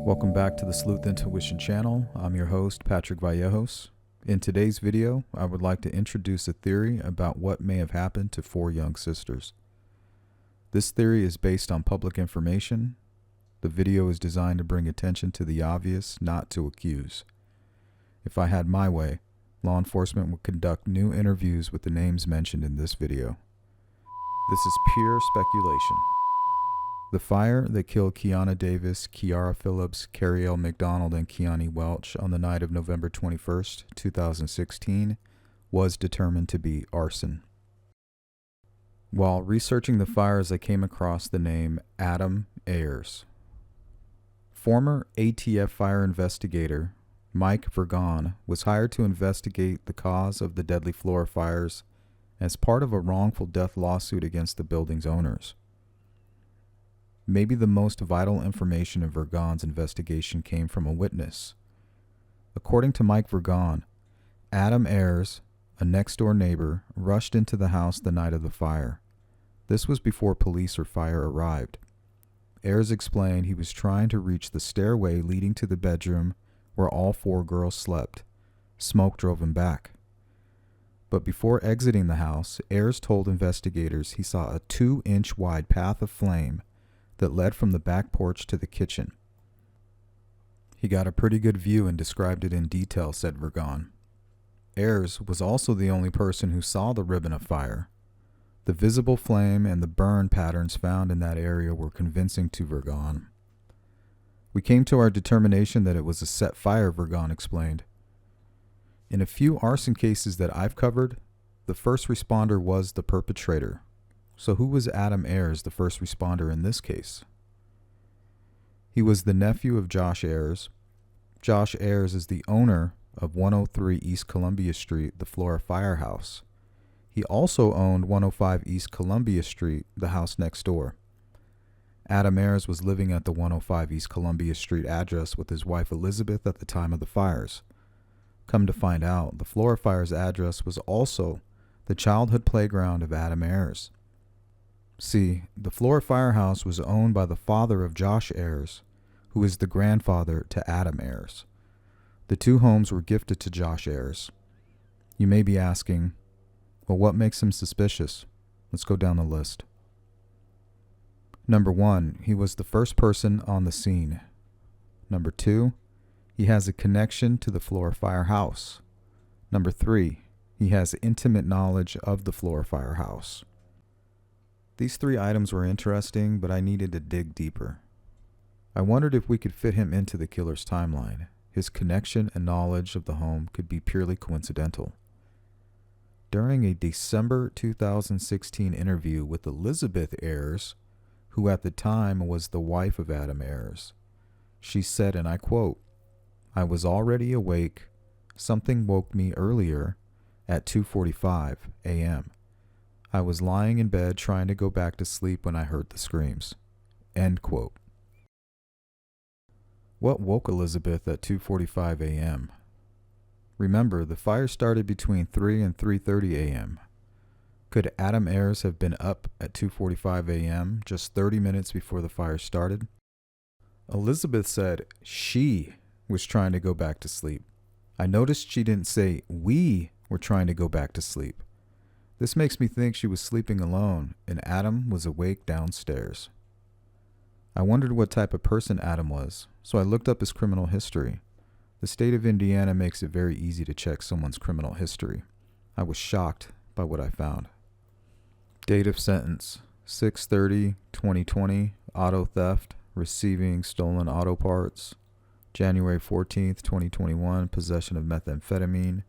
Welcome back to the Sleuth Intuition channel. I'm your host, Patrick Vallejos. In today's video, I would like to introduce a theory about what may have happened to 4 young sisters. This theory is based on public information. The video is designed to bring attention to the obvious, not to accuse. If I had my way, law enforcement would conduct new interviews with the names mentioned in this video. This is pure speculation. The fire that killed Keyana Davis, Keyara Phillips, Kerriele Mcdonald, and Kionnie Welch on the night of November 21st, 2016 was determined to be arson. While researching the fires, I came across the name Adam Ayres. Former ATF fire investigator Mike Vergon was hired to investigate the cause of the deadly Flora fires as part of a wrongful death lawsuit against the building's owners. Maybe the most vital information in Vergon's investigation came from a witness. According to Mike Vergon, Adam Ayres, a next-door neighbor, rushed into the house the night of the fire. This was before police or fire arrived. Ayres explained he was trying to reach the stairway leading to the bedroom where all 4 girls slept. Smoke drove him back. But before exiting the house, Ayres told investigators he saw a 2-inch wide path of flame that led from the back porch to the kitchen. He got a pretty good view and described it in detail, said Vergon. Ayres was also the only person who saw the ribbon of fire. The visible flame and the burn patterns found in that area were convincing to Vergon. We came to our determination that it was a set fire, Vergon explained. In a few arson cases that I've covered, the first responder was the perpetrator. So who was Adam Ayres, the first responder in this case? He was the nephew of Josh Ayres. Josh Ayres is the owner of 103 East Columbia Street, the Flora Firehouse. He also owned 105 East Columbia Street, the house next door. Adam Ayres was living at the 105 East Columbia Street address with his wife Elizabeth at the time of the fires. Come to find out, the Flora Fire's address was also the childhood playground of Adam Ayres. See, the Flora Firehouse was owned by the father of Josh Ayres, who is the grandfather to Adam Ayres. The 2 homes were gifted to Josh Ayres. You may be asking, well, what makes him suspicious? Let's go down the list. Number 1, he was the first person on the scene. Number 2, he has a connection to the Flora Firehouse. Number 3, he has intimate knowledge of the Flora Firehouse. These 3 items were interesting, but I needed to dig deeper. I wondered if we could fit him into the killer's timeline. His connection and knowledge of the home could be purely coincidental. During a December 2016 interview with Elizabeth Ayres, who at the time was the wife of Adam Ayres, she said, and I quote, "I was already awake. Something woke me earlier at 2:45 a.m. I was lying in bed trying to go back to sleep when I heard the screams." End quote. What woke Elizabeth at 2:45 a.m.? Remember, the fire started between 3 and 3:30 a.m. Could Adam Ayres have been up at 2:45 a.m., just 30 minutes before the fire started? Elizabeth said she was trying to go back to sleep. I noticed she didn't say we were trying to go back to sleep. This makes me think she was sleeping alone and Adam was awake downstairs. I wondered what type of person Adam was, so I looked up his criminal history. The state of Indiana makes it very easy to check someone's criminal history. I was shocked by what I found. Date of sentence: 6/30/2020, auto theft, receiving stolen auto parts. January 14th, 2021, possession of methamphetamine.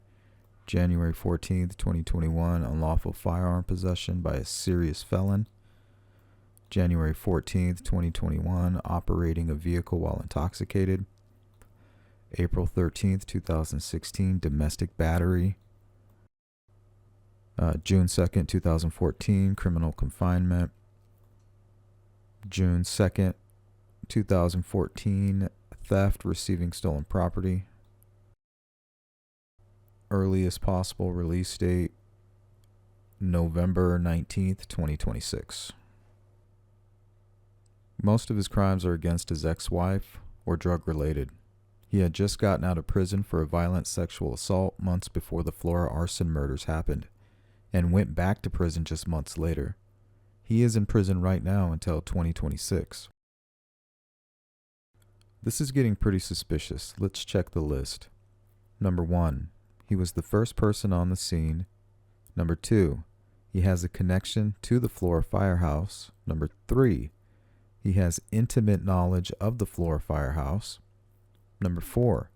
January 14th, 2021, unlawful firearm possession by a serious felon. January 14th, 2021, operating a vehicle while intoxicated. April 13th, 2016, domestic battery. June 2nd, 2014, criminal confinement. June 2nd, 2014, theft, receiving stolen property. Earliest possible release date, November 19th, 2026. Most of his crimes are against his ex-wife or drug-related. He had just gotten out of prison for a violent sexual assault months before the Flora arson murders happened, and went back to prison just months later. He is in prison right now until 2026. This is getting pretty suspicious. Let's check the list. Number 1, he was the first person on the scene. Number 2, he has a connection to the Flora firehouse. Number 3, he has intimate knowledge of the Flora firehouse. Number 4,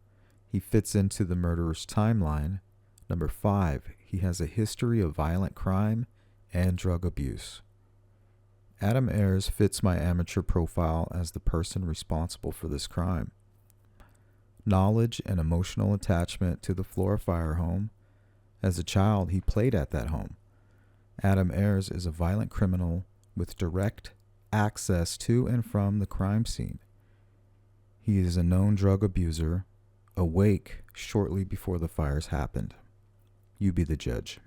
he fits into the murderer's timeline. Number 5, he has a history of violent crime and drug abuse. Adam Ayres fits my amateur profile as the person responsible for this crime. Knowledge and emotional attachment to the Flora fire home. As a child, he played at that home. Adam Ayres is a violent criminal with direct access to and from the crime scene. He is a known drug abuser, awake shortly before the fires happened. You be the judge.